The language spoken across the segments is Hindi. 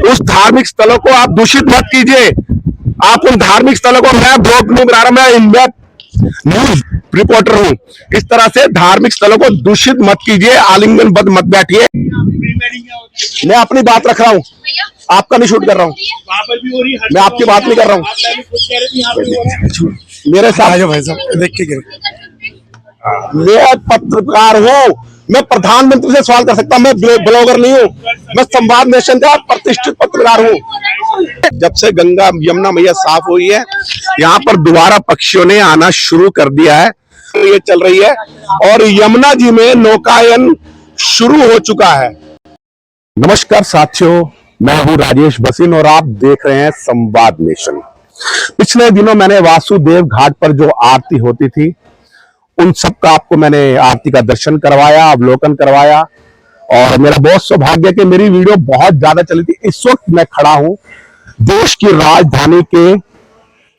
उस धार्मिक स्थलों को आप दूषित मत कीजिए। आप उन धार्मिक स्थलों को, मैं ब्लॉग नहीं बना रहा, मैं न्यूज रिपोर्टर हूं। इस तरह से धार्मिक स्थलों को दूषित मत कीजिए, आलिंगन बद मत बैठिए। मैं अपनी बात रख रहा हूं, आपका नहीं शूट कर रहा हूं, मैं आपकी बात नहीं कर रहा हूं। मेरे साथ भाई साहब देख के, मैं पत्रकार हूं, मैं प्रधानमंत्री से सवाल कर सकता हूं, मैं ब्लॉगर नहीं हूं, मैं संवाद नेशन का प्रतिष्ठित पत्रकार हूं। जब से गंगा यमुना मैया साफ हुई है, यहाँ पर दोबारा पक्षियों ने आना शुरू कर दिया है। ये चल रही है और यमुना जी में नौकायन शुरू हो चुका है। नमस्कार साथियों, मैं हूं राजेश बसिन और आप देख रहे हैं संवाद नेशन। पिछले दिनों मैंने वासुदेव घाट पर जो आरती होती थी, उन सब का आपको मैंने आरती का दर्शन करवाया, अवलोकन करवाया और मेरा बहुत सौभाग्य कि मेरी वीडियो बहुत ज्यादा चली थी। इस वक्त मैं खड़ा हूं देश की राजधानी के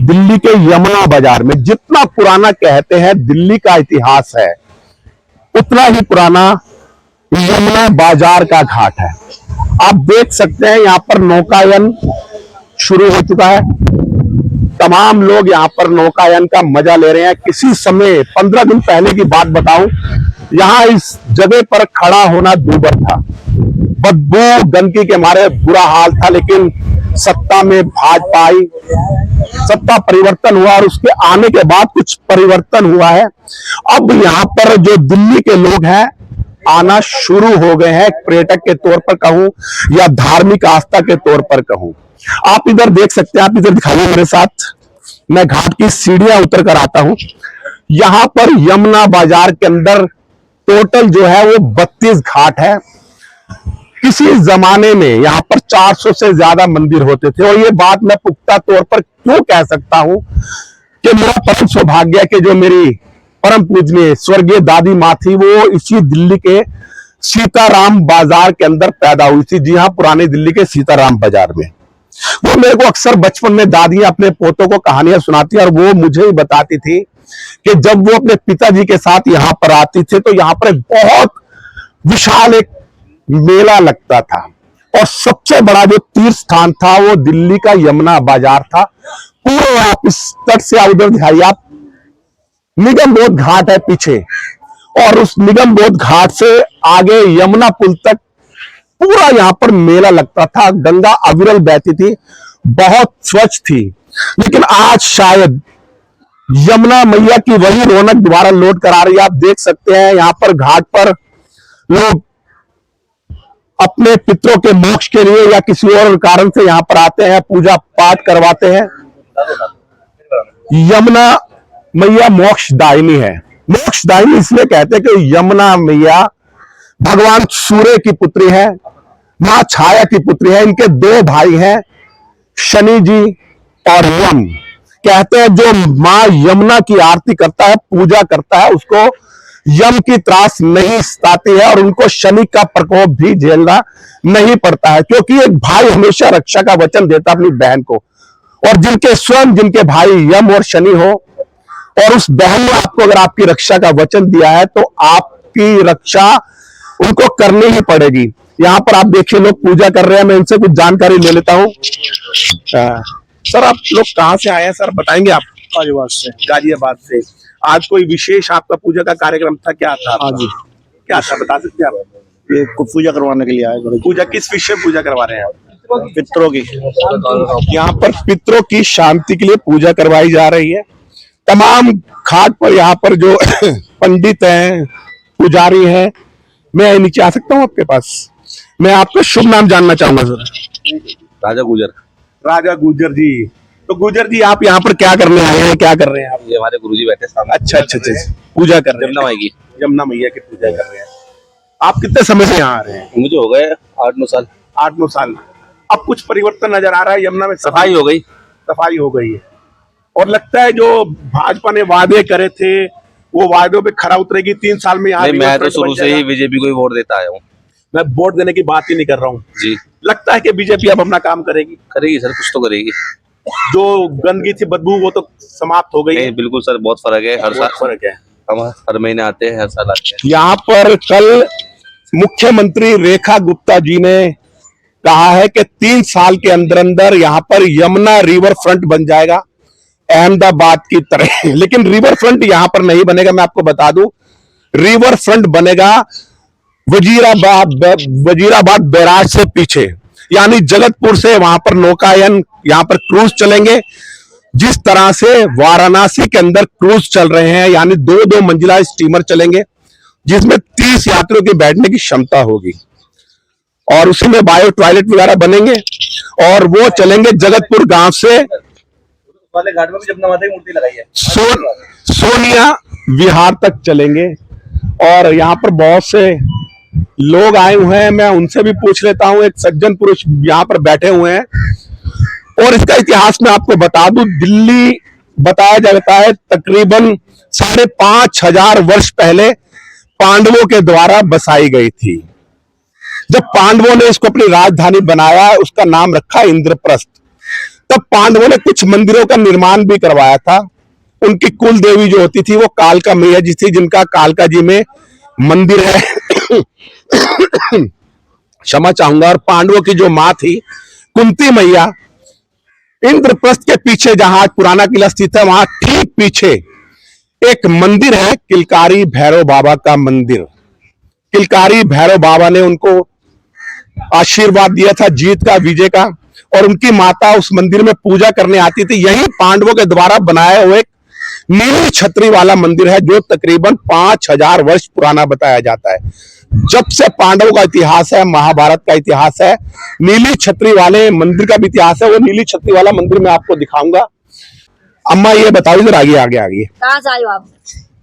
दिल्ली के यमुना बाजार में। जितना पुराना कहते हैं दिल्ली का इतिहास है, उतना ही पुराना यमुना बाजार का घाट है। आप देख सकते हैं यहाँ पर नौकायन शुरू हो चुका है। तमाम लोग यहाँ पर नौकायन का मजा ले रहे हैं। किसी समय 15 दिन पहले की बात बताऊं, यहाँ इस जगह पर खड़ा होना दूभर था, बदबू गंदगी के मारे बुरा हाल था। लेकिन सत्ता में भाजपा आई, सत्ता परिवर्तन हुआ और उसके आने के बाद कुछ परिवर्तन हुआ है। अब यहाँ पर जो दिल्ली के लोग हैं आना शुरू हो गए हैं, पर्यटक के तौर पर कहूं या धार्मिक आस्था के तौर पर कहूं। आप इधर देख सकते हैं, आप इधर दिखाइए मेरे साथ। मैं घाट की सीढ़ियां उतर कर आता हूं। यहां पर यमुना बाजार के अंदर टोटल जो है वो 32 घाट है। किसी जमाने में यहां पर 400 से ज्यादा मंदिर होते थे और ये बात मैं पुख्ता तौर पर क्यों कह सकता हूं कि मेरा परम सौभाग्य है कि जो मेरी परम पूजनीय स्वर्गीय दादी माँ थी, वो इसी दिल्ली के सीताराम बाजार के अंदर पैदा हुई थी। जी हाँ, पुराने दिल्ली के सीताराम बाजार में। वो मेरे को अक्सर बचपन में दादी अपने पोतों को कहानियां सुनाती और वो मुझे ही बताती थी कि जब वो अपने पिताजी के साथ यहाँ पर आती थी तो यहाँ पर एक बहुत विशाल एक मेला लगता था और सबसे बड़ा जो तीर्थ स्थान था वो दिल्ली का यमुना बाजार था। पूरे आप इस तट से उधर दिखाइए, आप निगम बोध घाट है पीछे और उस निगम बोध घाट से आगे यमुना पुल तक पूरा यहां पर मेला लगता था। गंगा अविरल बहती थी, बहुत स्वच्छ थी। लेकिन आज शायद यमुना मैया की वही रौनक दोबारा लौट कर आ रही है। आप देख सकते हैं यहां पर घाट पर लोग अपने पितरों के मोक्ष के लिए या किसी और कारण से यहां पर आते हैं, पूजा पाठ करवाते हैं। यमुना मैया मोक्षदायिनी है। मोक्षदायिनी इसलिए कहते हैं कि यमुना मैया भगवान सूर्य की पुत्री है, मां छाया की पुत्री है। इनके 2 भाई हैं, शनि जी और यम। कहते हैं जो मां यमुना की आरती करता है, पूजा करता है, उसको यम की त्रास नहीं सताती है और उनको शनि का प्रकोप भी झेलना नहीं पड़ता है, क्योंकि एक भाई हमेशा रक्षा का वचन देता अपनी बहन को। और जिनके भाई यम और शनि हो और उस बहन ने आपको अगर आपकी रक्षा का वचन दिया है तो आपकी रक्षा उनको करनी ही पड़ेगी। यहाँ पर आप देखिए लोग पूजा कर रहे हैं, मैं इनसे कुछ जानकारी ले लेता हूँ। सर, आप लोग कहाँ से आए हैं सर, बताएंगे आप? गाजियाबाद से। आज कोई विशेष आपका पूजा का कार्यक्रम था, क्या था? हाँ जी, क्या था बता सकते हैं आप? ये पूजा करवाने के लिए आए। पूजा किस विषय पूजा करवा रहे हैं आप? पितरों की। यहाँ पर पितरों की शांति के लिए पूजा करवाई जा रही है। तमाम घाट पर यहाँ पर जो पंडित हैं, पुजारी हैं, मैं नीचे आ सकता हूँ आपके पास? मैं आपका शुभ नाम जानना चाहूंगा सर। राजा गुजर। राजा गुजर जी, तो गुजर जी आप यहाँ पर क्या करने आए हैं, क्या कर रहे हैं आप? ये हमारे गुरुजी बैठे सामने। अच्छा, पूजा कर रहे हैं यमुना माई की। यमुना मैया की पूजा कर रहे हैं। आप कितने समय से यहाँ आ रहे हैं? मुझे हो गए 8-9 साल। 8-9 साल। अब कुछ परिवर्तन नजर आ रहा है यमुना में? सफाई हो गई। सफाई हो गई है और लगता है जो भाजपा ने वादे करे थे वो वादों पे खरा उतरेगी 3 साल में। यहाँ मैं तो शुरू से ही बीजेपी को ही वोट देता आया हूँ। मैं वोट देने की बात ही नहीं कर रहा हूँ जी। लगता है कि बीजेपी अब अपना काम करेगी सर, कुछ तो करेगी। जो गंदगी थी, बदबू, वो तो समाप्त हो गई है। बिल्कुल सर, बहुत फर्क है। हर साल फर्क है। हम हर महीने आते हैं, हर साल आते हैं। यहाँ पर कल मुख्यमंत्री रेखा गुप्ता जी ने कहा है कि 3 साल के अंदर अंदर यहां पर यमुना रिवर फ्रंट बन जाएगा अहमदाबाद की तरह। लेकिन रिवर फ्रंट यहां पर नहीं बनेगा, मैं आपको बता दूं, रिवर फ्रंट बनेगा वजीराबाद बैराज से पीछे, यानी जगतपुर से वहां पर नौकायन, यहां पर क्रूज चलेंगे। जिस तरह से वाराणसी के अंदर क्रूज चल रहे हैं, यानी 2-2 मंजिला स्टीमर चलेंगे जिसमें 30 यात्रियों के बैठने की क्षमता होगी, और उसी में बायो टॉयलेट वगैरह बनेंगे, और वो चलेंगे जगतपुर गांव से वाले घाट में भी जमुना माता की मूर्ति लगाई है, सोनिया विहार तक चलेंगे। और यहाँ पर बहुत से लोग आए हुए हैं, मैं उनसे भी पूछ लेता हूं। एक सज्जन पुरुष यहाँ पर बैठे हुए हैं, और इसका इतिहास मैं आपको बता दूं। दिल्ली बताया जाता है तकरीबन 5,500 वर्ष पहले पांडवों के द्वारा बसाई गई थी। जब पांडवों ने इसको अपनी राजधानी बनाया, उसका नाम रखा इंद्रप्रस्थ। तब पांडवों ने कुछ मंदिरों का निर्माण भी करवाया था। उनकी कुल देवी जो होती थी वो कालका मैया जी थी, जिनका कालका जी में मंदिर है। क्षमा चाहूंगा। और पांडवों की जो मां थी कुंती मैया, इंद्रप्रस्थ के पीछे जहां पुराना किला स्थित है, वहां ठीक पीछे एक मंदिर है, किलकारी भैरव बाबा का मंदिर। किलकारी भैरव बाबा ने उनको आशीर्वाद दिया था जीत का, विजय का, और उनकी माता उस मंदिर में पूजा करने आती थी। यही पांडवों के द्वारा बनाया हुआ एक नीली छतरी वाला मंदिर है, जो तकरीबन 5,000 वर्ष पुराना बताया जाता है। जब से पांडवों का इतिहास है, महाभारत का इतिहास है, नीली छतरी वाले मंदिर का भी इतिहास है। वो नीली छतरी वाला मंदिर मैं आपको दिखाऊंगा। अम्मा ये बताओ, इधर आगे आगे आगे। कहाँ से आए हो आप?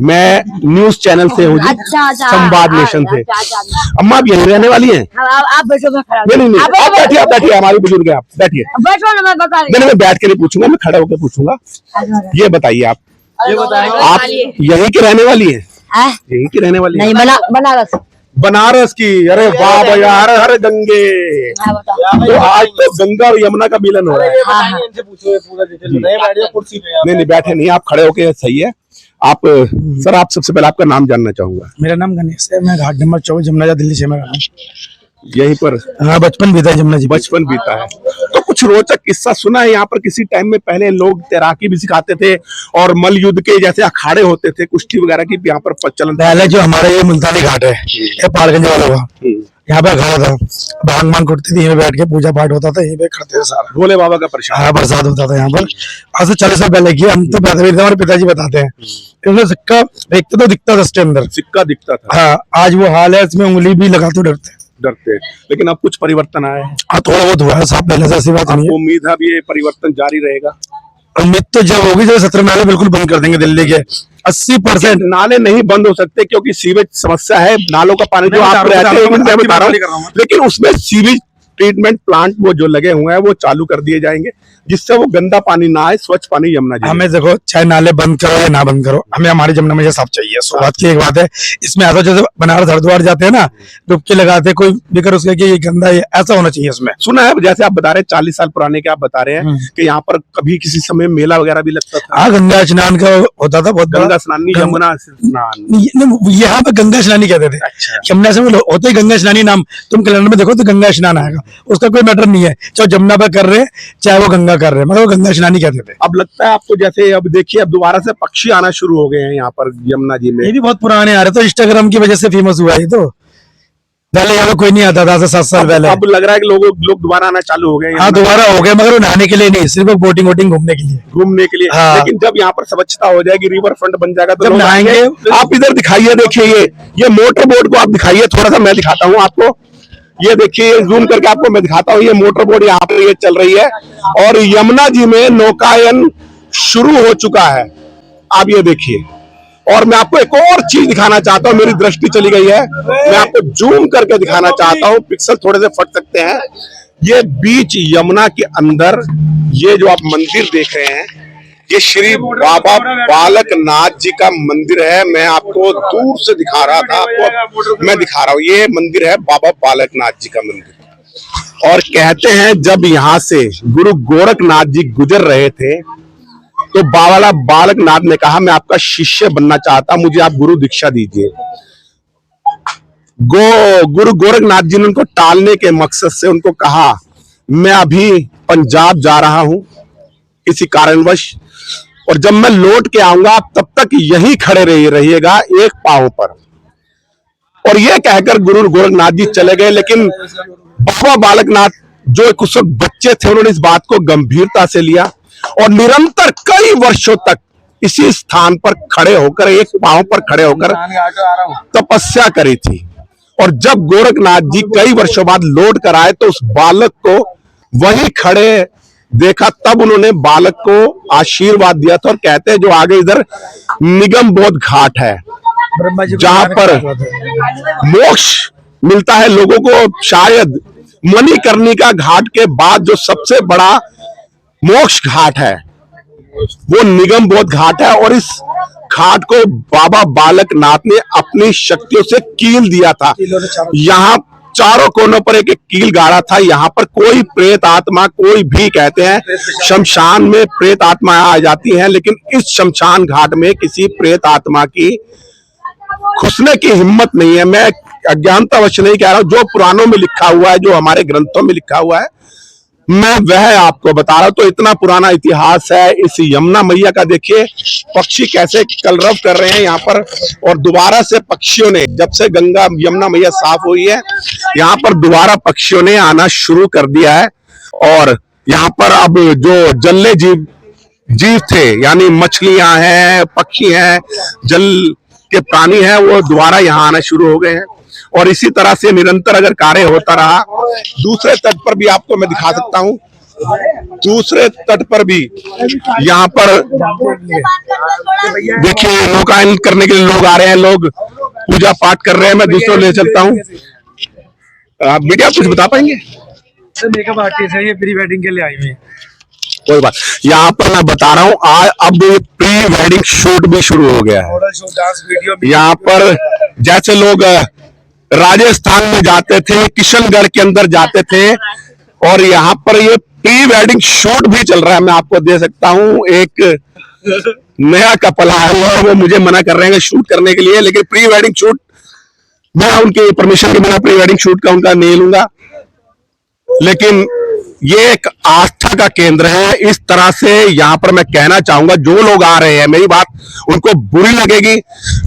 मैं न्यूज चैनल से हूँ जी, अच्छा, संवाद नेशन से। अम्मा आप यहीं रहने वाली हैं? आप बैठो, मैं खड़ा नहीं, आप बैठिए, आप बैठिए, हमारी बुजुर्ग हैं, आप बैठिए। बैठो ना, मैं बता रही नहीं, मैं बैठ के नहीं पूछूंगा, मैं खड़ा होकर पूछूंगा। ये बताइए, आप यहीं की रहने वाली हैं? यहीं की रहने वाली नहीं, बनारस। बनारस की? अरे वाह भैया, हर हर गंगे। तो आज तो गंगा और यमुना का मिलन हो रहा है। नहीं, बैठे नहीं, आप खड़े होके सही है। आप सर, आप सबसे पहले आपका नाम जानना चाहूंगा। मेरा नाम गणेश है, मैं घाट नंबर 24 जमुना जा दिल्ली से मैं रहा हूँ। यहीं पर? हाँ, बचपन बीता है जमुना जी। बचपन बीता है। तो कुछ रोचक किस्सा सुना है यहाँ पर? किसी टाइम में पहले लोग तैराकी भी सिखाते थे, और मल युद्ध के जैसे अखाड़े होते थे, कुश्ती वगैरह की यहाँ पर प्रचलन। पहले जो हमारा ये मुल्तानी घाट है, ये पारगंज वाला हुआ, यहाँ पे अखाड़ा था, भांग मांग कुटती थी, यहीं पे बैठ के पूजा पाठ होता था, यहीं पे करते थे सारा। भोले बाबा का प्रसाद? हाँ, प्रसाद होता था यहाँ पर। आज से 40 साल पहले की, हम तो पैदा भी थे, हमारे पिताजी बताते हैं। इसमें सिक्का देखते तो दिखता था उसके अंदर, सिक्का दिखता था। हाँ, आज वो हाल है, इसमें उंगली भी लगाते डरते। लेकिन अब कुछ परिवर्तन आया है। हाँ, थोड़ा बहुत हुआ है साहब, पहले से ऐसी बात नहीं है। उम्मीद है अब ये परिवर्तन जारी रहेगा। उम्मीद तो जब होगी जब 17 नाले बिल्कुल बंद कर देंगे दिल्ली के। 80% नाले नहीं बंद हो सकते, क्योंकि सीवेज समस्या है। नालों का पानी जो आप रहते हैं, मैं बता रहा हूँ, लेकिन उसमें सीवेज ट्रीटमेंट प्लांट वो जो लगे हुए हैं वो चालू कर दिए जाएंगे, जिससे वो गंदा पानी ना आए, स्वच्छ पानी यमुना जी। हमें देखो, चाहे नाले बंद करो या ना बंद करो, हमें हमारी जमुना में साफ चाहिए। सो बात की एक बात है, इसमें ऐसा जैसे बनारस हरिद्वार जाते हैं ना, डुबकी लगाते, कोई बिकर उसके कि ये गंदा है, ऐसा होना चाहिए इसमें। सुना है, जैसे आप बता रहे हैं 40 साल पुराने के, आप बता रहे हैं कि यहाँ पर कभी किसी समय मेला वगैरह भी लगता था। हाँ, गंगा स्नान का होता था बहुत। गंगा स्नान नहीं, यमुना स्नान। यहाँ पे गंगा स्नानी कहते थे। अच्छा। यमुना से होते ही गंगा स्नानी नाम, तुम कैलेंडर में देखो तो गंगा स्नान आएगा, उसका कोई मैटर नहीं है, चाहे जमुना पे कर रहे चाहे वो गंगा कर रहे, मतलब वो गंगा स्नानी कहते थे। अब लगता है आपको, जैसे अब देखिए, अब दोबारा से पक्षी आना शुरू हो गए हैं यहाँ पर यमुना जी में। ये भी बहुत पुराने आ रहे, तो इंस्टाग्राम की वजह से फेमस हुआ है। तो पहले यहाँ पे कोई नहीं आता था, 7 साल पहले। अब लग रहा है कि लोग दोबारा आना चालू हो गए। हाँ, दोबारा हो गए, मगर वो नहाने के लिए नहीं, सिर्फ बोटिंग वोटिंग घूमने के लिए। घूमने के लिए। हाँ। लेकिन जब यहाँ पर स्वच्छता हो जाएगी, रिवर फ्रंट बन जाएगा, तो जब लोग नहाएंगे। आप इधर दिखाइए, देखिए ये मोटर बोट को आप दिखाइए, थोड़ा सा मैं दिखाता हूँ आपको। ये देखिए, जूम करके आपको मैं दिखाता हूँ, ये मोटर बोट यहाँ पर ये चल रही है, और यमुना जी में नौकायन शुरू हो चुका है। आप ये देखिए, और मैं आपको एक और चीज दिखाना चाहता हूँ, मेरी दृष्टि चली गई है, मैं आपको जूम करके दिखाना चाहता हूँ, पिक्सल थोड़े से फट सकते हैं। ये बीच यमुना के अंदर ये जो आप मंदिर देख रहे हैं, ये श्री बाबा बालकनाथ जी का मंदिर है। मैं आपको दूर से दिखा रहा था, आपको मैं दिखा रहा हूँ, ये मंदिर है बाबा बालकनाथ जी का मंदिर। और कहते हैं जब यहाँ से गुरु गोरखनाथ जी गुजर रहे थे, तो बाबा बालकनाथ ने कहा, मैं आपका शिष्य बनना चाहता, मुझे आप गुरु दीक्षा दीजिए। गुरु गोरखनाथ जी ने उनको टालने के मकसद से उनको कहा मैं अभी पंजाब जा रहा हूं किसी कारणवश, और जब मैं लौट के आऊंगा आप तब तक यही खड़े रहिएगा एक पांव पर। और ये कहकर गुरु गोरखनाथ जी चले गए। लेकिन बाबा बालकनाथ जो एक उस वक्त बच्चे थे, उन्होंने इस बात को गंभीरता से लिया और निरंतर कई वर्षों तक इसी स्थान पर खड़े होकर, एक पांव पर खड़े होकर तपस्या करी थी। और जब गोरखनाथ जी कई वर्षों बाद लौट कर आए तो उस बालक को वहीं खड़े देखा, तब उन्होंने बालक को आशीर्वाद दिया था। और कहते हैं जो आगे इधर निगम बोध घाट है जहां पर मोक्ष मिलता है लोगों को, शायद मणिकर्णिका घाट के बाद जो सबसे बड़ा मोक्ष घाट है वो निगम बोध घाट है। और इस घाट को बाबा बालकनाथ ने अपनी शक्तियों से कील दिया था। यहाँ चारों कोनों पर एक एक कील गाड़ा था। यहाँ पर कोई प्रेत आत्मा, कोई भी कहते हैं शमशान में प्रेत आत्मा आ जाती हैं, लेकिन इस शमशान घाट में किसी प्रेत आत्मा की घुसने की हिम्मत नहीं है। मैं अज्ञानतावश नहीं कह रहा हूं, जो पुराणों में लिखा हुआ है, जो हमारे ग्रंथों में लिखा हुआ है, मैं वह आपको बता रहा हूं। तो इतना पुराना इतिहास है इस यमुना मैया का। देखिए पक्षी कैसे कलरव कर रहे हैं यहाँ पर, और दोबारा से पक्षियों ने, जब से गंगा यमुना मैया साफ हुई है, यहाँ पर दोबारा पक्षियों ने आना शुरू कर दिया है। और यहाँ पर अब जो जल्ले जीव थे, यानी मछलियां हैं, पक्षी हैं, जल के प्राणी हैं, वो दोबारा यहाँ आना शुरू हो गए हैं। और इसी तरह से निरंतर अगर कार्य होता रहा, दूसरे तट पर भी आपको मैं दिखा सकता हूँ, दूसरे तट पर भी यहाँ पर देखिए नौकायन करने के लिए लोग आ रहे हैं, लोग पूजा पाठ कर रहे हैं। मैं दूसरों ले चलता हूँ। आप बेटा कुछ बता पाएंगे? मेकअप आर्टिस्ट है, ये प्री वेडिंग के लिए आई हुई है। कोई बात, यहाँ पर मैं बता रहा हूँ अब प्री वेडिंग शूट भी शुरू हो गया है। यहाँ पर जैसे लोग राजस्थान में जाते थे, किशनगढ़ के अंदर जाते थे, और यहाँ पर ये प्री वेडिंग शूट भी चल रहा है। मैं आपको दे सकता हूँ, एक नया कपल आया हुआ है, वो मुझे मना कर रहे हैं शूट करने के लिए, लेकिन प्री वेडिंग शूट मैं उनके परमिशन के बिना प्री वेडिंग शूट का उनका नहीं लूंगा। लेकिन ये एक आस्था का केंद्र है। इस तरह से यहाँ पर मैं कहना चाहूंगा, जो लोग आ रहे हैं, मेरी बात उनको बुरी लगेगी,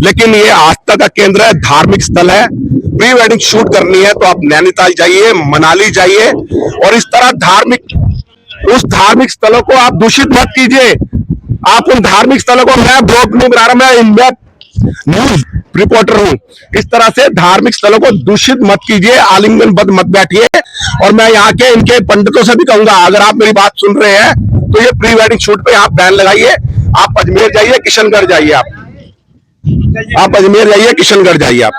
लेकिन ये आस्था का केंद्र है, धार्मिक स्थल है। प्री वेडिंग शूट करनी है तो आप नैनीताल जाइए, मनाली जाइए, और इस तरह उस धार्मिक स्थलों को आप दूषित मत कीजिए। आप उन धार्मिक स्थलों को, मैं ब्लॉग नहीं बना रहा, मैं न्यूज रिपोर्टर हूं। इस तरह से धार्मिक स्थलों को दूषित मत कीजिए, आलिंगन बद मत बैठिए। और मैं यहाँ के इनके पंडितों से भी कहूंगा, अगर आप मेरी बात सुन रहे हैं तो ये प्री वेडिंग शूट पे आप बैन लगाइए। आप अजमेर जाइए, किशनगढ़ जाइए, आप अजमेर जाइए, किशनगढ़ जाइए। आप,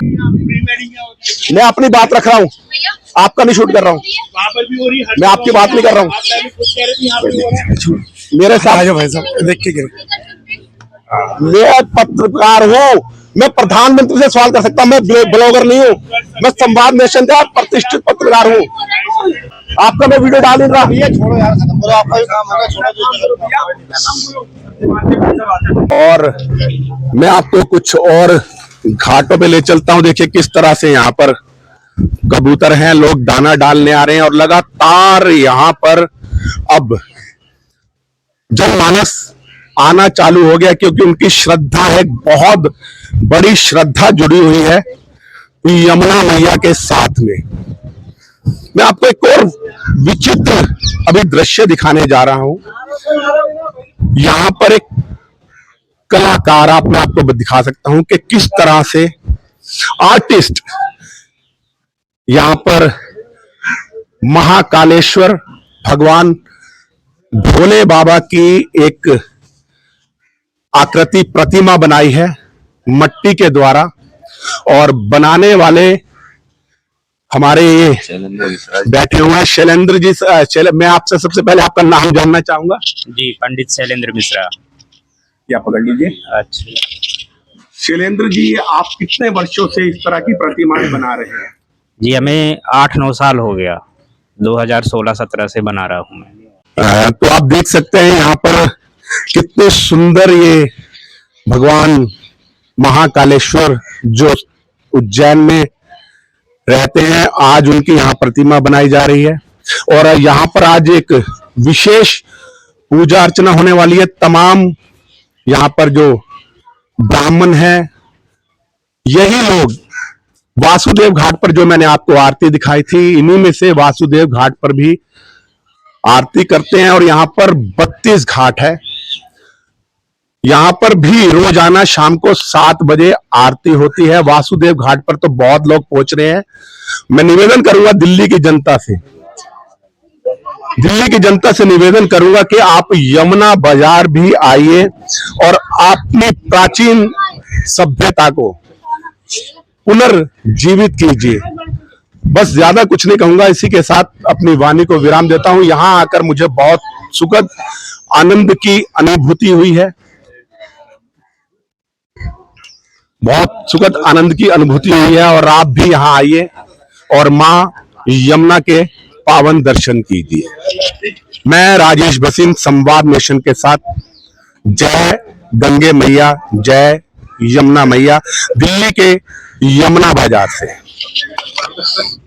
मैं अपनी बात रख रहा हूँ, आपका नहीं शूट कर रहा हूँ, मैं आपकी बात नहीं कर रहा हूँ। मेरे साथ भाई साहब देख के मैं पत्रकार हूँ, मैं प्रधानमंत्री से सवाल कर सकता हूँ, मैं ब्लॉगर नहीं हूँ, मैं संवाद नेशन का प्रतिष्ठित पत्रकार हूँ। आपका मैं वीडियो डाल नहीं रहा। छोड़ो यार, खत्म करो, आपका भी काम होगा, और मैं आपको कुछ और घाटों पे ले चलता हूँ। देखिए किस तरह से यहाँ पर कबूतर हैं, लोग दाना डालने आ रहे हैं, और लगातार यहाँ पर अब जनमानस आना चालू हो गया, क्योंकि उनकी श्रद्धा है, बहुत बड़ी श्रद्धा जुड़ी हुई है यमुना मैया के साथ में। मैं आपको एक और विचित्र अभी दृश्य दिखाने जा रहा हूं। यहां पर एक कलाकार, मैं आपको दिखा सकता हूं कि किस तरह से आर्टिस्ट यहां पर महाकालेश्वर भगवान भोले बाबा की एक आकृति प्रतिमा बनाई है मट्टी के द्वारा, और बनाने वाले हमारे ये बैठे हुए हैं शैलेंद्र जी। मैं आपसे सबसे पहले आपका नाम जानना चाहूंगा। जी, पंडित शैलेंद्र मिश्रा। क्या पकड़ लीजिए। अच्छा, शैलेंद्र जी, आप कितने वर्षों से इस तरह की प्रतिमाएं बना रहे हैं? जी हमें 8-9 साल हो गया, 2016-17 से बना रहा हूँ मैं। तो आप देख सकते हैं यहाँ पर कितने सुंदर ये भगवान महाकालेश्वर जो उज्जैन में रहते हैं, आज उनकी यहाँ प्रतिमा बनाई जा रही है और यहाँ पर आज एक विशेष पूजा अर्चना होने वाली है। तमाम यहाँ पर जो ब्राह्मण हैं, यही लोग वासुदेव घाट पर जो मैंने आपको आरती दिखाई थी, इन्हीं में से वासुदेव घाट पर भी आरती करते हैं और यहाँ पर 32 घाट है। यहाँ पर भी रोजाना शाम को 7 बजे आरती होती है। वासुदेव घाट पर तो बहुत लोग पहुंच रहे हैं। मैं निवेदन करूंगा दिल्ली की जनता से निवेदन करूंगा कि आप यमुना बाजार भी आइए और अपनी प्राचीन सभ्यता को पुनर्जीवित कीजिए। बस ज्यादा कुछ नहीं कहूंगा, इसी के साथ अपनी वाणी को विराम देता हूं। यहां आकर मुझे बहुत सुखद आनंद की अनुभूति हुई है, बहुत सुखद आनंद की अनुभूति हुई है और आप भी यहां आइए और मां यमुना के पावन दर्शन कीजिए। मैं राजेश भसीन, संवाद नेशन के साथ। जय गंगे मैया, जय यमुना मैया, दिल्ली के यमुना बाजार से।